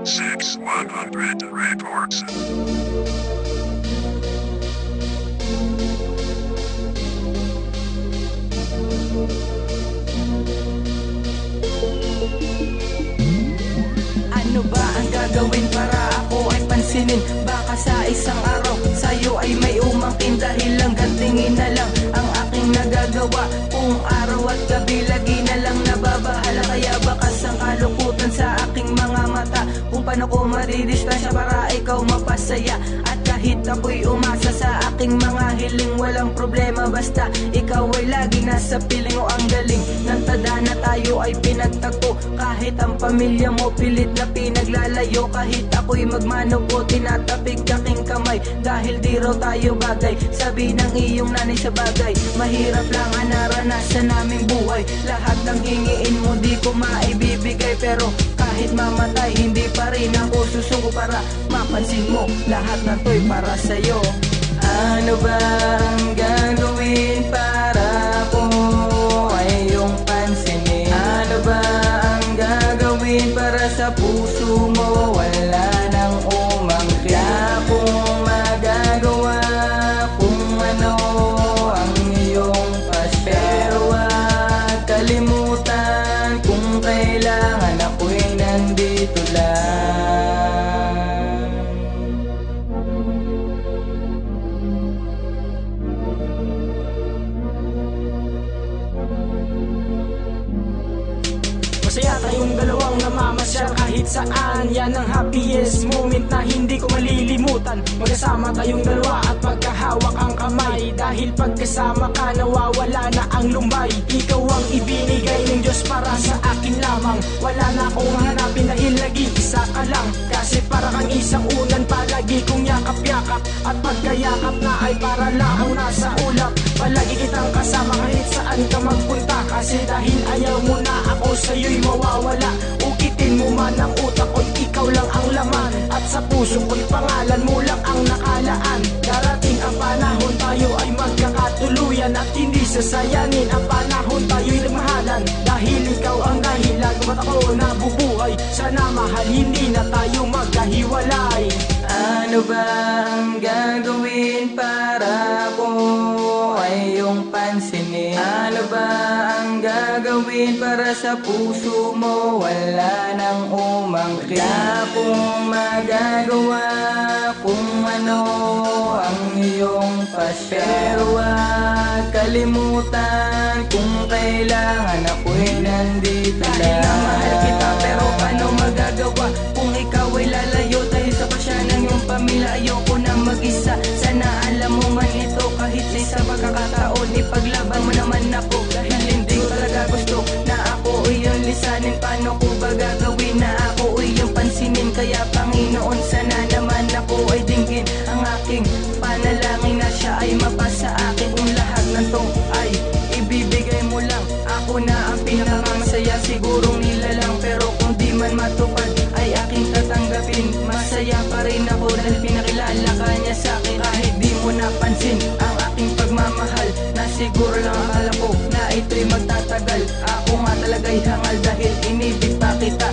6100 Records. Ano ba ang gagawin para ako ay pansinin? Baka sa isang araw sa'yo ay may umangkin, dahil hanggang tingin na lang ang aking nagagawa. Kung araw at gabi lagi na lang nababahala, kaya bakas ang kalukutan sa aking mga mata. Kung paano ko maridistansya para ikaw mapasaya, at kahit ako'y umasa sa aking mga hiling, walang problema basta ikaw ay lagi nasa piling. O ang galing ng tadhana, tayo ay pinagtagpo. Kahit ang pamilya mo pilit na pinaglalayo, kahit ako'y magmano po tinatapik aking kamay, dahil di raw tayo bagay. Sabi ng iyong nanay sa bagay, mahirap lang ang naranasan naming buhay. Lahat ng hingiin mo di ko maibibigay, pero kahit mamatay hindi pa rin ako susuko para mapansin mo lahat na to'y para sa'yo. Ano ba ang gagawin para ako ay iyong pansinin? Ano ba ang gagawin para sa puso mo wala nang umangkin? Kung magagawa kung ano ang iyong pasya, pero wag kalimutan kung kailangan ako'y nandito lang. Masaya tayong dalawang namamasyal kahit saan. Yan ang happiest moment na hindi ko malilimutan. Magkasama tayong dalawa at magkahawak ang kamay, dahil pagkasama ka nawawala na ang lumbay. Ikaw ang ibinigay ng Diyos para sa akin lamang. Wala na akong hanapin dahil nag-iisa ka lang. Kasi para kang isang unan, palagi kong yakap-yakap. At pagkayakap na ay para lang nasa ulap. Palagi kitang kasama kahit saan ka magpunta, kasi dahil ayaw mo na ako sa'yo'y mawawala. Ukitin mo man ang utak ko'y ikaw lang ang laman, at sa puso ko'y pangalan mo lang ang nakalaan. Darating ang panahon tayo ay magkakatuluyan, at hindi sasayanin ang panahon tayo'y nagmahalan. Dahil ikaw ang dahilan kung ba't ako nabubuhay. Sana mahal hindi na tayo magkahiwalay. Ano ba ang gagawin para ako ay iyong pansinin? Ano ba ang gagawin para sa puso mo wala nang umangkin? Kung magagawa kung ano ang iyong pasya, pero wag kalimutan kung kailangan ako'y nandito lang. Dahil na mahal kita, pero paano magagawa kung ikaw ay lalayo dahil sa pasya ng iyong pamilya? Ayoko na mag-isa, sana alam mo man ito. Kahit sa pagkakataon ipaglaban mo naman ako, dahil hindi ko talaga gusto na ako iyong lisanin. Paano ko ba gagawin na ako iyong pansinin? Kaya Panginoon, sana naman ako ay dinggin ang aking panalangin, na siya ay mapasa akin. Kung lahat ng to ay ibibigay mo lang, ako na ang pinakamasaya. Sigurong nilalang, pero kung di man matupad ay aking tatanggapin. Masaya pa rin ako dahil pinakilala ka niya sa akin. Kahit di mo napansin ang aking pagmamahal, na siguro lang akala ko na ito'y magtatagal. Ako nga talaga'y hangal dahil inibig pa kita.